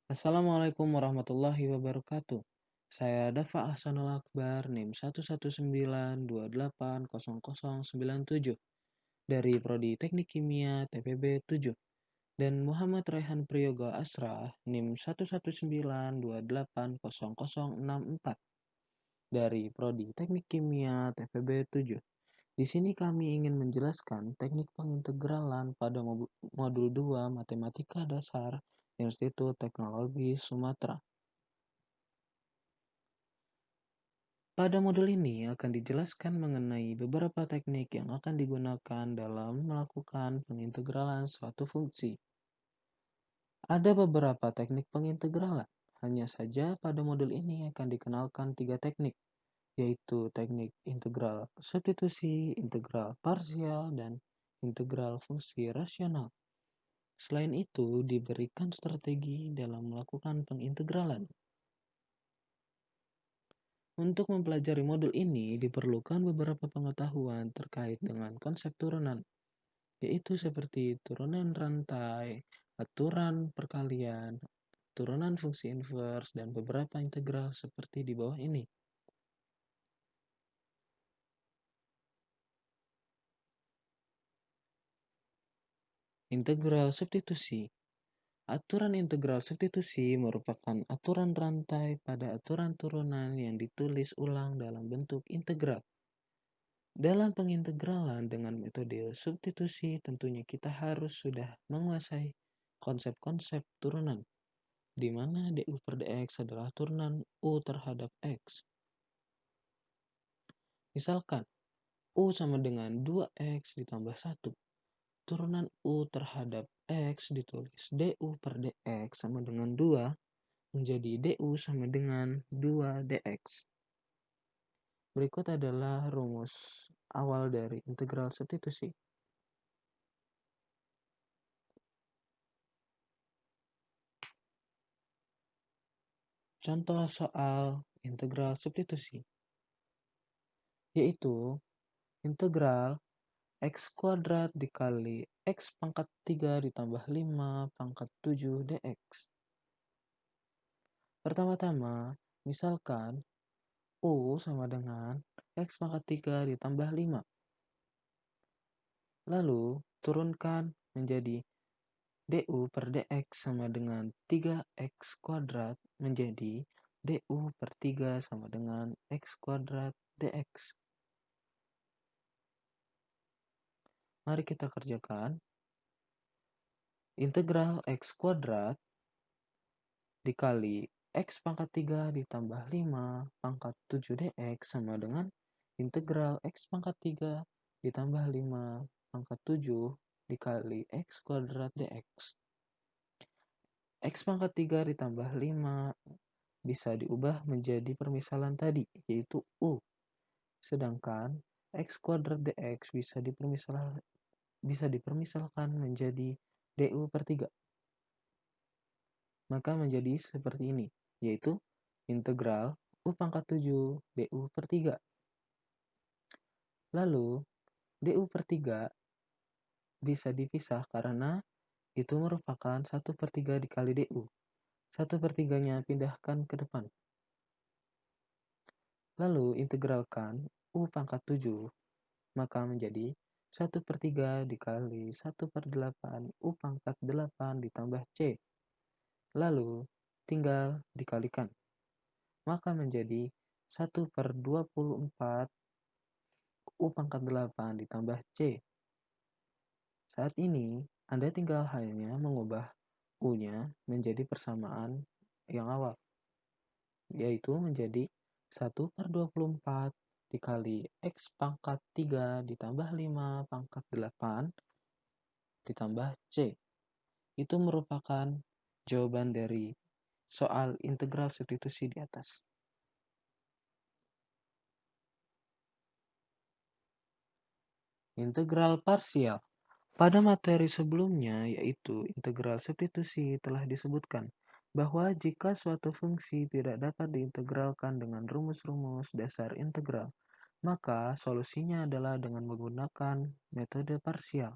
Assalamualaikum warahmatullahi wabarakatuh. Saya Dafa Ahsanul Akbar, NIM 119280097 dari Prodi Teknik Kimia TPB 7 dan Muhammad Raihan Priyoga Asra, NIM 119280064 dari Prodi Teknik Kimia TPB 7. Di sini kami ingin menjelaskan teknik pengintegralan pada modul 2 Matematika Dasar Institut Teknologi Sumatera. Pada modul ini akan dijelaskan mengenai beberapa teknik yang akan digunakan dalam melakukan pengintegralan suatu fungsi. Ada beberapa teknik pengintegralan. Hanya saja pada modul ini akan dikenalkan 3 teknik, yaitu teknik integral substitusi, integral parsial, dan integral fungsi rasional. Selain itu, diberikan strategi dalam melakukan pengintegralan. Untuk mempelajari modul ini diperlukan beberapa pengetahuan terkait dengan konsep turunan, yaitu seperti turunan rantai, aturan perkalian, turunan fungsi inverse, dan beberapa integral seperti di bawah ini. Integral substitusi. Aturan integral substitusi merupakan aturan rantai pada aturan turunan yang ditulis ulang dalam bentuk integral. Dalam pengintegralan dengan metode substitusi, tentunya kita harus sudah menguasai konsep-konsep turunan, di mana du per dx adalah turunan u terhadap x. Misalkan, u sama dengan 2x ditambah 1. Turunan u terhadap x ditulis du per dx sama dengan 2, menjadi du sama dengan 2 dx. Berikut adalah rumus awal dari integral substitusi. Contoh soal integral substitusi, yaitu integral x kuadrat dikali x pangkat 3 ditambah 5 pangkat 7 dx. Pertama-tama, misalkan u sama dengan x pangkat 3 ditambah 5. Lalu, turunkan menjadi du per dx sama dengan 3x kuadrat menjadi du per 3 sama dengan x kuadrat dx. Mari kita kerjakan. Integral x kuadrat dikali x pangkat 3 ditambah 5 pangkat 7 dx sama dengan integral x pangkat 3 ditambah 5 pangkat 7 dikali x kuadrat dx. X pangkat 3 ditambah 5 bisa diubah menjadi permisalan tadi, yaitu u. Sedangkan x kuadrat dx bisa dipermisalkan menjadi du per 3. Maka menjadi seperti ini, yaitu integral u pangkat 7 du per 3. Lalu, du per 3 bisa dipisah karena itu merupakan 1 per 3 dikali du. 1 per 3-nya pindahkan ke depan. Lalu, integralkan u pangkat 7, maka menjadi 1 per 3 dikali 1 per 8 u pangkat 8 ditambah c. Lalu, tinggal dikalikan. Maka menjadi 1 per 24 u pangkat 8 ditambah c. Saat ini, Anda tinggal hanya mengubah u-nya menjadi persamaan yang awal, yaitu menjadi 1 per 24 dikali x pangkat 3 ditambah 5 pangkat 8 ditambah c. Itu merupakan jawaban dari soal integral substitusi di atas. Integral parsial. Pada materi sebelumnya, yaitu integral substitusi, telah disebutkan bahwa jika suatu fungsi tidak dapat diintegralkan dengan rumus-rumus dasar integral, maka solusinya adalah dengan menggunakan metode parsial.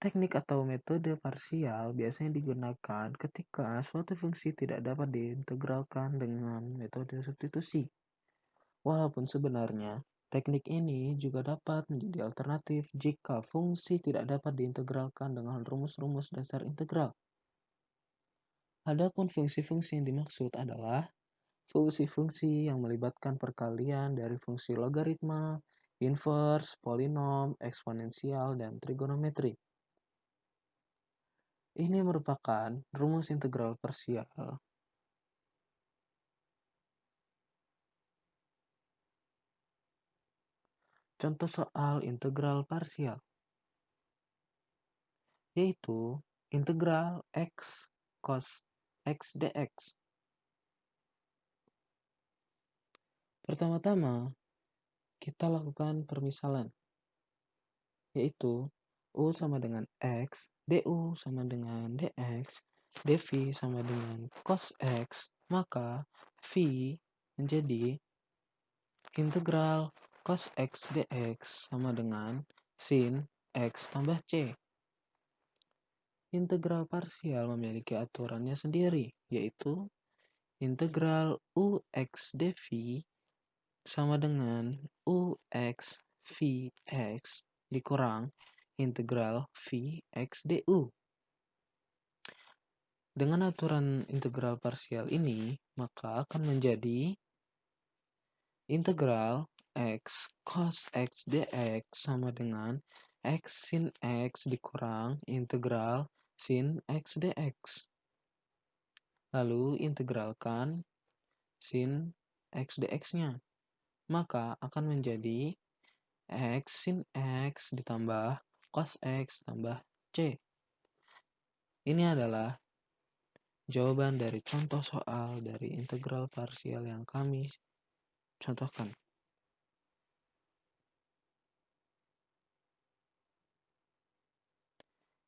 Teknik atau metode parsial biasanya digunakan ketika suatu fungsi tidak dapat diintegralkan dengan metode substitusi. Walaupun sebenarnya teknik ini juga dapat menjadi alternatif jika fungsi tidak dapat diintegralkan dengan rumus-rumus dasar integral. Adapun fungsi-fungsi yang dimaksud adalah fungsi-fungsi yang melibatkan perkalian dari fungsi logaritma, inverse, polinom, eksponensial, dan trigonometri. Ini merupakan rumus integral parsial. Contoh soal integral parsial, yaitu integral x cos x dx. Pertama-tama, kita lakukan permisalan, yaitu U sama dengan X, DU sama dengan DX, DV sama dengan cos X, maka V menjadi integral cos X dx sama dengan sin X tambah C. Integral parsial memiliki aturannya sendiri, yaitu integral UX dV sama dengan UX Vx dikurang integral Vx du. Dengan aturan integral parsial ini, maka akan menjadi integral x cos x dx sama dengan x sin x dikurang integral sin x dx. Lalu integralkan sin x dx-nya. Maka akan menjadi x sin x ditambah cos x tambah c. Ini adalah jawaban dari contoh soal dari integral parsial yang kami contohkan.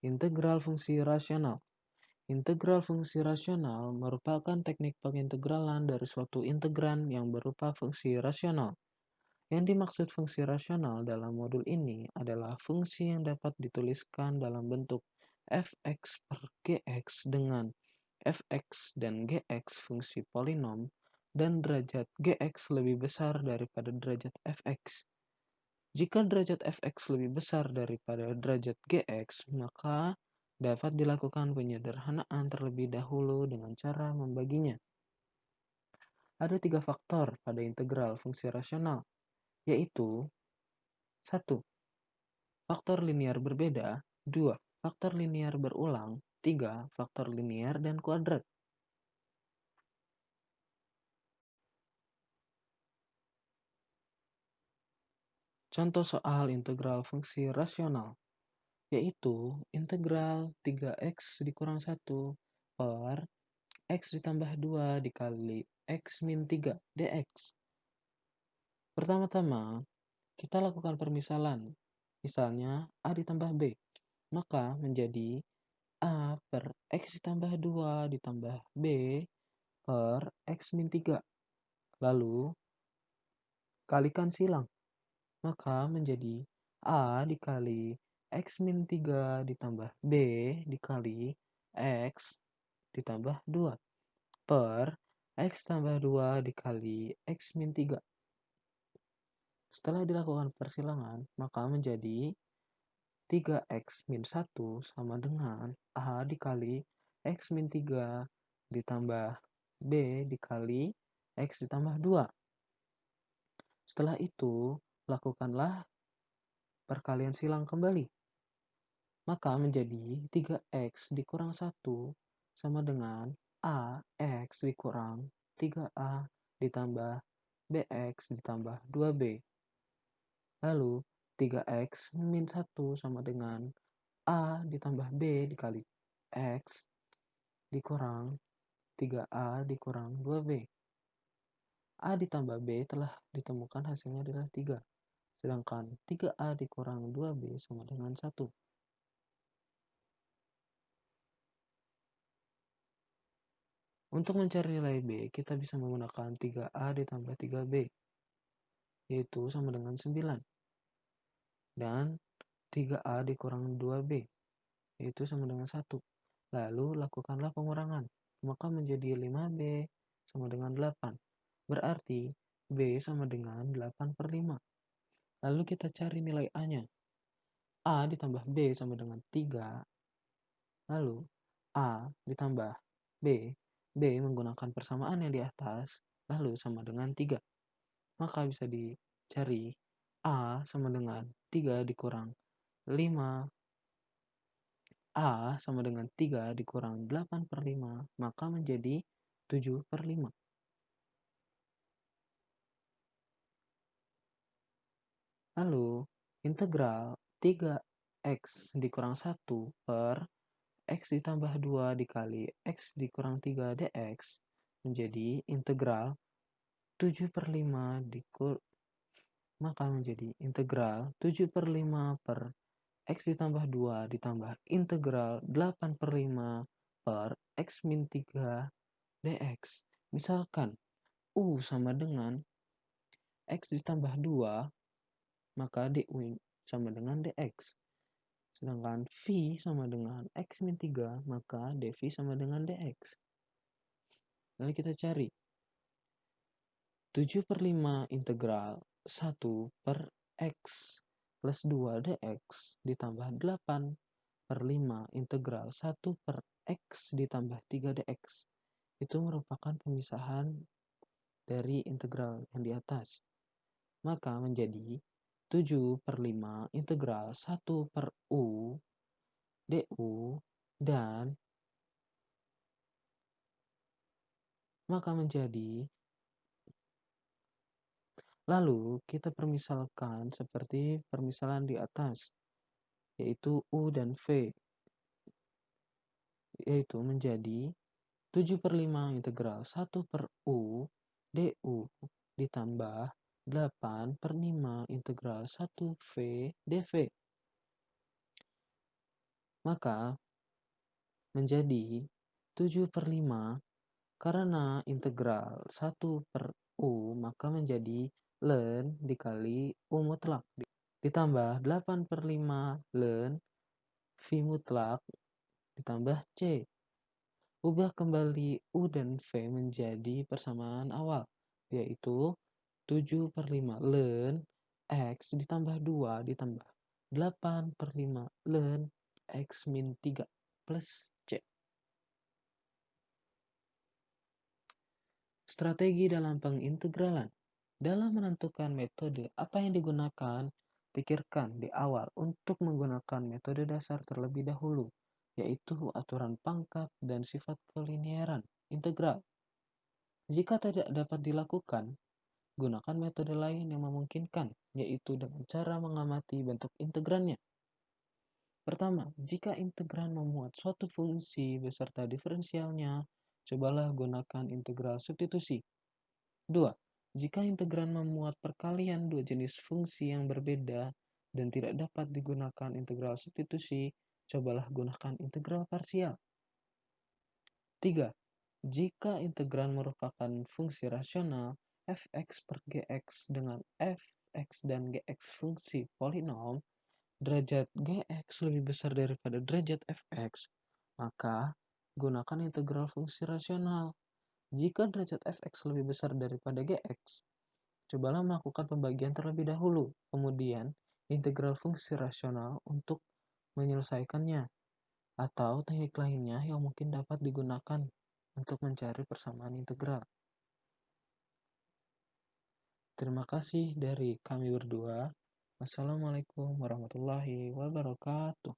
Integral fungsi rasional. Integral fungsi rasional merupakan teknik pengintegralan dari suatu integran yang berupa fungsi rasional. Yang dimaksud fungsi rasional dalam modul ini adalah fungsi yang dapat dituliskan dalam bentuk fx per gx dengan fx dan gx fungsi polinom dan derajat gx lebih besar daripada derajat fx. Jika derajat fx lebih besar daripada derajat gx, maka dapat dilakukan penyederhanaan terlebih dahulu dengan cara membaginya. Ada 3 faktor pada integral fungsi rasional, yaitu 1. Faktor linier berbeda, 2. Faktor linier berulang, 3. Faktor linier dan kuadrat. Contoh soal integral fungsi rasional, yaitu integral 3x dikurang 1 per x ditambah 2 dikali x min 3 dx. Pertama-tama, kita lakukan permisalan. Misalnya A ditambah B, maka menjadi A per x ditambah 2 ditambah B per x min 3. Lalu, kalikan silang. Maka menjadi A dikali x min 3 ditambah B dikali x ditambah 2 per x tambah 2 dikali x min 3. Setelah dilakukan persilangan, maka menjadi 3x min 1 sama dengan A dikali x min 3 ditambah B dikali x ditambah 2. Setelah itu, lakukanlah perkalian silang kembali. Maka menjadi 3x dikurang 1 sama dengan AX dikurang 3A ditambah BX ditambah 2B. Lalu 3x min 1 sama dengan A ditambah B dikali X dikurang 3A dikurang 2B. A ditambah B telah ditemukan hasilnya adalah 3. Sedangkan 3A dikurang 2B sama dengan 1. Untuk mencari nilai B, kita bisa menggunakan 3A ditambah 3B, yaitu sama dengan 9. Dan 3A dikurang 2B. yaitu sama dengan 1. Lalu lakukanlah pengurangan, maka menjadi 5B sama dengan 8. Berarti B sama dengan 8 per 5. Lalu kita cari nilai A-nya. A ditambah B sama dengan 3. Lalu A ditambah B. B menggunakan persamaan yang di atas, lalu sama dengan 3. Maka bisa dicari A sama dengan 3 dikurang 5. A sama dengan 3 dikurang 8 per 5, maka menjadi 7 per 5. Lalu, integral 3x dikurang 1 per x ditambah 2 dikali x dikurang 3 dx menjadi integral 7 per 5 maka menjadi integral 7 per 5 per x ditambah 2 ditambah integral 8 per 5 per x min 3 dx. Misalkan U sama dengan x ditambah 2, maka du sama dengan dx. Sedangkan V sama dengan x min 3, maka dV sama dengan dx. Lalu kita cari 7 per 5 integral 1 per x plus 2 dx ditambah 8 per 5 integral 1 per x ditambah 3 dx. Itu merupakan pemisahan dari integral yang di atas. Maka menjadi 7 per 5 integral 1 per U du dan maka menjadi, lalu kita permisalkan seperti permisalan di atas, yaitu U dan V, yaitu menjadi 7 per 5 integral 1 per U du ditambah 8 per 5 integral 1 V dV. Maka menjadi 7 per 5 karena integral 1 per U maka menjadi ln dikali U mutlak ditambah 8 per 5 ln V mutlak ditambah C. Ubah kembali U dan V menjadi persamaan awal, yaitu 7 per 5 ln X ditambah 2 ditambah 8 per 5 ln X min 3 plus C. Strategi dalam pengintegralan. Dalam menentukan metode apa yang digunakan, pikirkan di awal untuk menggunakan metode dasar terlebih dahulu, yaitu aturan pangkat dan sifat kelinearan integral. Jika tidak dapat dilakukan, gunakan metode lain yang memungkinkan, yaitu dengan cara mengamati bentuk integrannya. Pertama, jika integran memuat suatu fungsi beserta diferensialnya, cobalah gunakan integral substitusi. 2. Jika integran memuat perkalian dua jenis fungsi yang berbeda dan tidak dapat digunakan integral substitusi, cobalah gunakan integral parsial. 3. Jika integran merupakan fungsi rasional, fx per gx dengan fx dan gx fungsi polinom, derajat gx lebih besar daripada derajat fx, maka gunakan integral fungsi rasional. Jika derajat fx lebih besar daripada gx, cobalah melakukan pembagian terlebih dahulu, kemudian integral fungsi rasional untuk menyelesaikannya, atau teknik lainnya yang mungkin dapat digunakan untuk mencari persamaan integral. Terima kasih dari kami berdua. Wassalamualaikum warahmatullahi wabarakatuh.